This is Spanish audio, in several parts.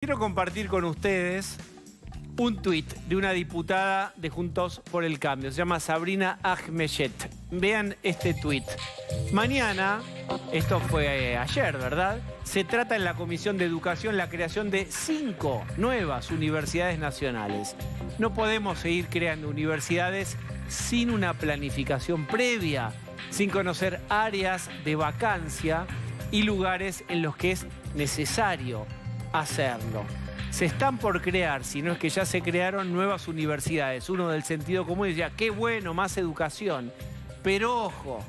Quiero compartir con ustedes un tuit de una diputada de Juntos por el Cambio. Se llama Sabrina Ahmeyet. Vean este tuit. Mañana, esto fue ayer, ¿verdad? Se trata en la Comisión de Educación la creación de 5 nuevas universidades nacionales. No podemos seguir creando universidades sin una planificación previa, sin conocer áreas de vacancia y lugares en los que es necesario hacerlo. Se están por crear, si no es que ya se crearon, nuevas universidades. Uno del sentido común decía, qué bueno, más educación. Pero ojo,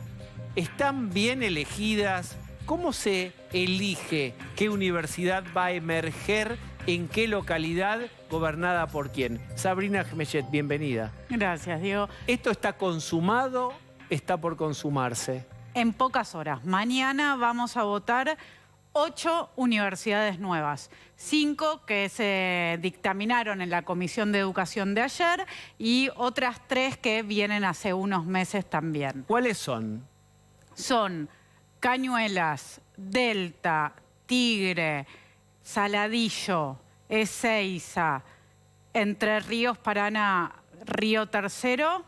¿están bien elegidas? ¿Cómo se elige qué universidad va a emerger en qué localidad, gobernada por quién? Sabrina Ahmeyet, bienvenida. Gracias, Diego. ¿Esto está consumado? ¿Está por consumarse? En pocas horas. Mañana vamos a votar 8 universidades nuevas, 5 que se dictaminaron en la Comisión de Educación de ayer y otras 3 que vienen hace unos meses también. ¿Cuáles son? Son Cañuelas, Delta, Tigre, Saladillo, Ezeiza, Entre Ríos, Paraná, Río Tercero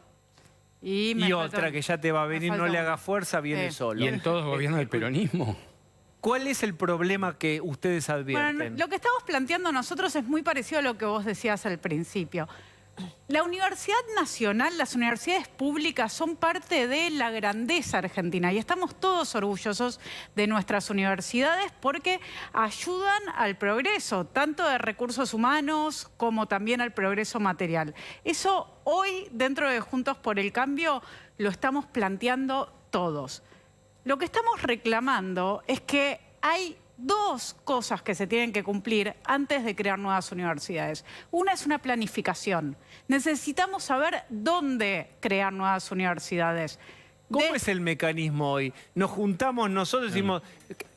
y otra que ya te va a venir, no le haga fuerza, viene solo. ¿Y en todos gobiernos del peronismo? ¿Cuál es el problema que ustedes advierten? Bueno, lo que estamos planteando nosotros es muy parecido a lo que vos decías al principio. La Universidad Nacional, las universidades públicas son parte de la grandeza argentina y estamos todos orgullosos de nuestras universidades porque ayudan al progreso, tanto de recursos humanos como también al progreso material. Eso hoy, dentro de Juntos por el Cambio, lo estamos planteando todos. Lo que estamos reclamando es que hay 2 cosas que se tienen que cumplir antes de crear nuevas universidades. Una es una planificación. Necesitamos saber dónde crear nuevas universidades. ¿Cómo es el mecanismo hoy? Nos juntamos nosotros, decimos,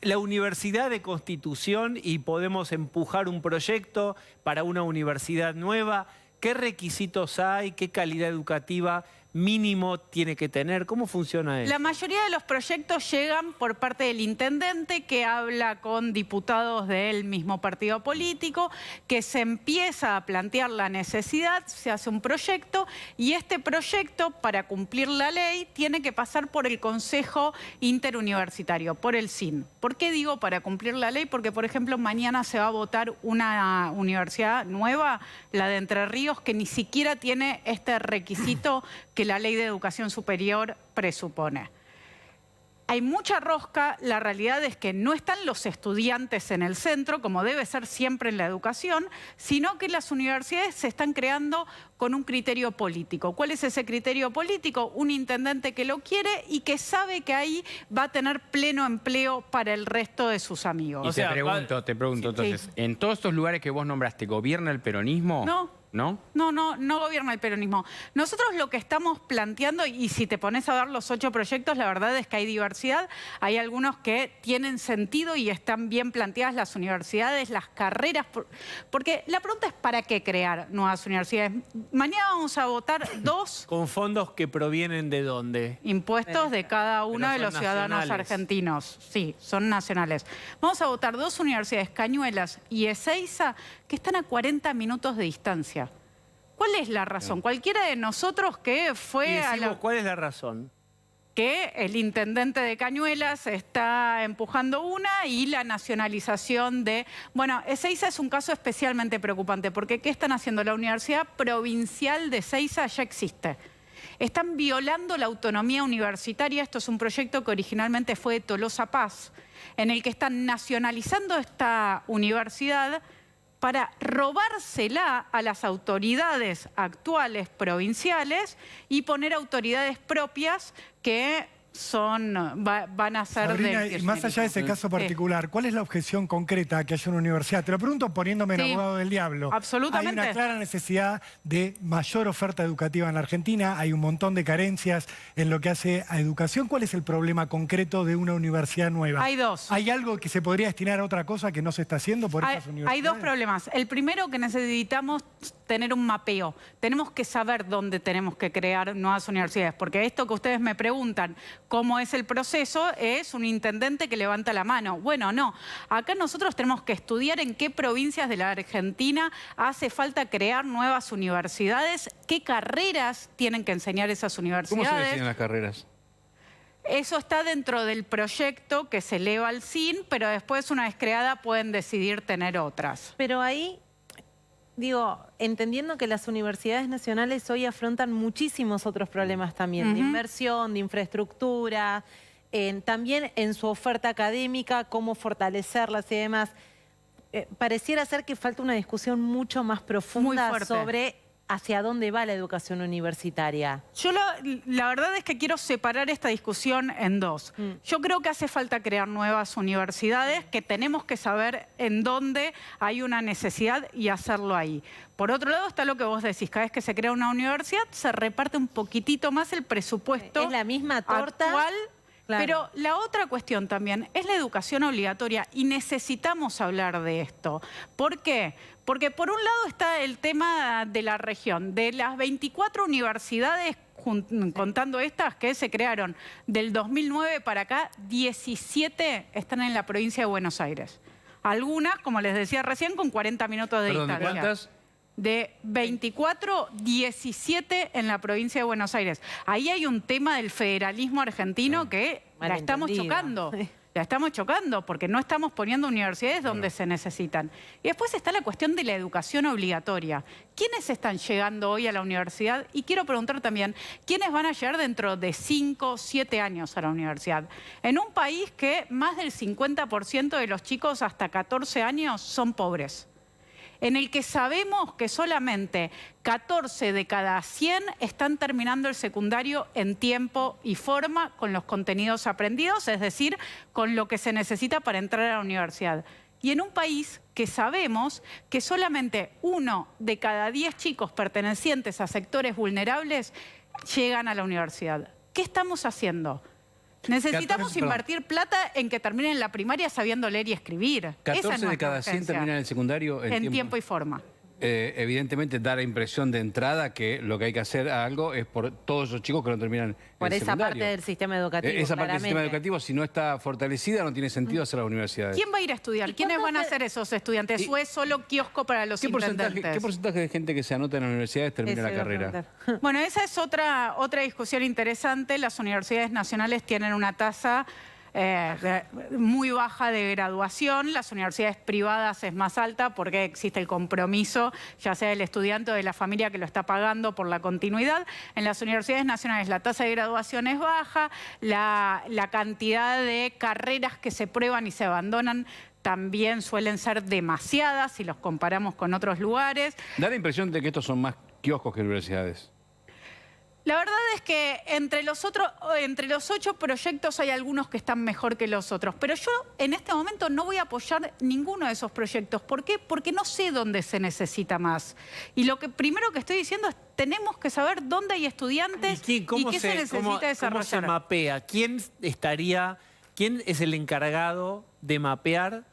la Universidad de Constitución y podemos empujar un proyecto para una universidad nueva. ¿Qué requisitos hay? ¿Qué calidad educativa mínimo tiene que tener? ¿Cómo funciona eso? La mayoría de los proyectos llegan por parte del intendente que habla con diputados del mismo partido político, que se empieza a plantear la necesidad, se hace un proyecto y este proyecto, para cumplir la ley, tiene que pasar por el Consejo Interuniversitario, por el CIN. ¿Por qué digo para cumplir la ley? Porque, por ejemplo, mañana se va a votar una universidad nueva, la de Entre Ríos, que ni siquiera tiene este requisito que la Ley de Educación Superior presupone. Hay mucha rosca, la realidad es que no están los estudiantes en el centro, como debe ser siempre en la educación, sino que las universidades se están creando con un criterio político. ¿Cuál es ese criterio político? Un intendente que lo quiere y que sabe que ahí va a tener pleno empleo para el resto de sus amigos. Y O sea, te pregunto entonces, sí. ¿en todos estos lugares que vos nombraste, gobierna el peronismo? No. ¿No? No gobierna el peronismo. Nosotros lo que estamos planteando, y si te pones a ver los 8 proyectos, la verdad es que hay diversidad. Hay algunos que tienen sentido y están bien planteadas las universidades, las carreras. Porque la pregunta es ¿para qué crear nuevas universidades? Mañana vamos a votar 2 ¿Con fondos que provienen de dónde? impuestos de cada uno de los ciudadanos nacionales. argentinos. Sí, son nacionales. Vamos a votar 2 universidades, Cañuelas y Ezeiza, que están a 40 minutos de distancia. ¿Cuál es la razón? Cualquiera de nosotros que fue a la... ¿Cuál es la razón? Que el intendente de Cañuelas está empujando una y la nacionalización de... Bueno, Ezeiza es un caso especialmente preocupante porque ¿qué están haciendo? La Universidad Provincial de Ezeiza ya existe. Están violando la autonomía universitaria. Esto es un proyecto que originalmente fue de Tolosa Paz, en el que están nacionalizando esta universidad para robársela a las autoridades actuales provinciales y poner autoridades propias que van a ser Sabrina, del y más allá de ese caso particular, ¿cuál es la objeción concreta a que haya una universidad? Te lo pregunto poniéndome en abogado del diablo. Absolutamente. Hay una clara necesidad de mayor oferta educativa en la Argentina, hay un montón de carencias en lo que hace a educación. ¿Cuál es el problema concreto de una universidad nueva? Hay 2. ¿Hay algo que se podría destinar a otra cosa que no se está haciendo por estas universidades? Hay 2 problemas. El primero, que necesitamos tener un mapeo. Tenemos que saber dónde tenemos que crear nuevas universidades, porque esto que ustedes me preguntan, cómo es el proceso, es un intendente que levanta la mano. Bueno, no. Acá nosotros tenemos que estudiar en qué provincias de la Argentina hace falta crear nuevas universidades, qué carreras tienen que enseñar esas universidades. ¿Cómo se definen las carreras? Eso está dentro del proyecto que se eleva al CIN, pero después, una vez creada, pueden decidir tener otras. Pero ahí, digo, entendiendo que las universidades nacionales hoy afrontan muchísimos otros problemas también, de inversión, de infraestructura, también en su oferta académica, cómo fortalecerlas y demás. Pareciera ser que falta una discusión mucho más profunda sobre hacia dónde va la educación universitaria. Yo la verdad es que quiero separar esta discusión en dos. Yo creo que hace falta crear nuevas universidades, que tenemos que saber en dónde hay una necesidad y hacerlo ahí. Por otro lado está lo que vos decís, cada vez que se crea una universidad se reparte un poquitito más el presupuesto. Es la misma torta actual. Claro. Pero la otra cuestión también es la educación obligatoria y necesitamos hablar de esto. ¿Por qué? Porque por un lado está el tema de la región. De las 24 universidades, contando estas que se crearon del 2009 para acá, 17 están en la provincia de Buenos Aires. Algunas, como les decía recién, con 40 minutos de distancia. ¿Cuántas? De 24, 17 en la provincia de Buenos Aires. Ahí hay un tema del federalismo argentino que la estamos chocando. La estamos chocando porque no estamos poniendo universidades donde se necesitan. Y después está la cuestión de la educación obligatoria. ¿Quiénes están llegando hoy a la universidad? Y quiero preguntar también, ¿quiénes van a llegar dentro de 5, 7 años a la universidad? En un país que más del 50% de los chicos hasta 14 años son pobres, en el que sabemos que solamente 14 de cada 100 están terminando el secundario en tiempo y forma con los contenidos aprendidos, es decir, con lo que se necesita para entrar a la universidad. Y en un país que sabemos que solamente 1 de cada 10 chicos pertenecientes a sectores vulnerables llegan a la universidad. ¿Qué estamos haciendo? Necesitamos invertir plata en que terminen la primaria sabiendo leer y escribir. 14 de cada 100 terminan el secundario en tiempo y forma. Evidentemente da la impresión de entrada que lo que hay que hacer algo es por todos esos chicos que no terminan por el esa secundario. parte del sistema educativo. Esa parte del sistema educativo, si no está fortalecida, no tiene sentido hacer las universidades. ¿Quién va a ir a estudiar? ¿Quiénes van a ser esos estudiantes? ¿O es solo kiosco para los intendentes? ¿Qué porcentaje de gente que se anota en las universidades termina la carrera? Bueno, esa es otra discusión interesante. Las universidades nacionales tienen una tasa muy baja de graduación. Las universidades privadas es más alta porque existe el compromiso, ya sea del estudiante o de la familia que lo está pagando por la continuidad. En las universidades nacionales la tasa de graduación es baja, la cantidad de carreras que se prueban y se abandonan también suelen ser demasiadas si los comparamos con otros lugares. Da la impresión de que estos son más kioscos que universidades. La verdad es que entre los 8 proyectos hay algunos que están mejor que los otros. Pero yo en este momento no voy a apoyar ninguno de esos proyectos. ¿Por qué? Porque no sé dónde se necesita más. Y lo que primero que estoy diciendo es tenemos que saber dónde hay estudiantes y qué se necesita desarrollar. ¿Cómo se mapea? ¿Quién es el encargado de mapear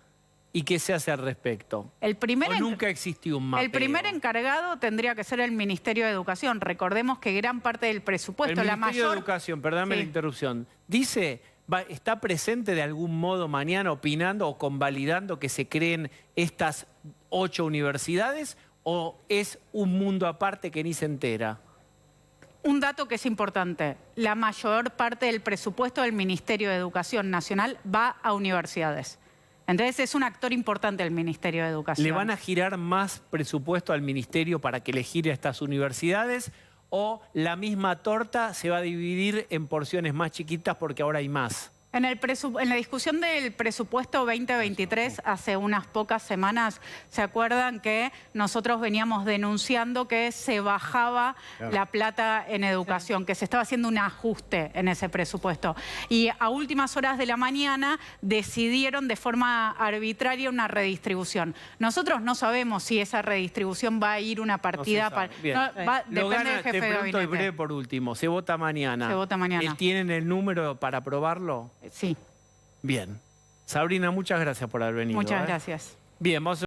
y qué se hace al respecto? ¿O nunca existió un mapeo? El primer encargado tendría que ser el Ministerio de Educación. Recordemos que gran parte del presupuesto, el Ministerio de Educación, perdóname la interrupción, ¿está presente de algún modo mañana opinando o convalidando que se creen estas 8 universidades o es un mundo aparte que ni se entera? Un dato que es importante, la mayor parte del presupuesto del Ministerio de Educación Nacional va a universidades. Entonces es un actor importante el Ministerio de Educación. ¿Le van a girar más presupuesto al Ministerio para que le gire a estas universidades o la misma torta se va a dividir en porciones más chiquitas porque ahora hay más? En la discusión del presupuesto 2023, hace unas pocas semanas, ¿se acuerdan que nosotros veníamos denunciando que se bajaba la plata en educación, que se estaba haciendo un ajuste en ese presupuesto? Y a últimas horas de la mañana decidieron de forma arbitraria una redistribución. Nosotros no sabemos si esa redistribución va a ir una partida para... depende del jefe de gabinete. Y breve por último, se vota mañana. Se vota mañana. ¿Tienen el número para aprobarlo? Sí. Bien. Sabrina, muchas gracias por haber venido. Muchas gracias. Bien, vamos a...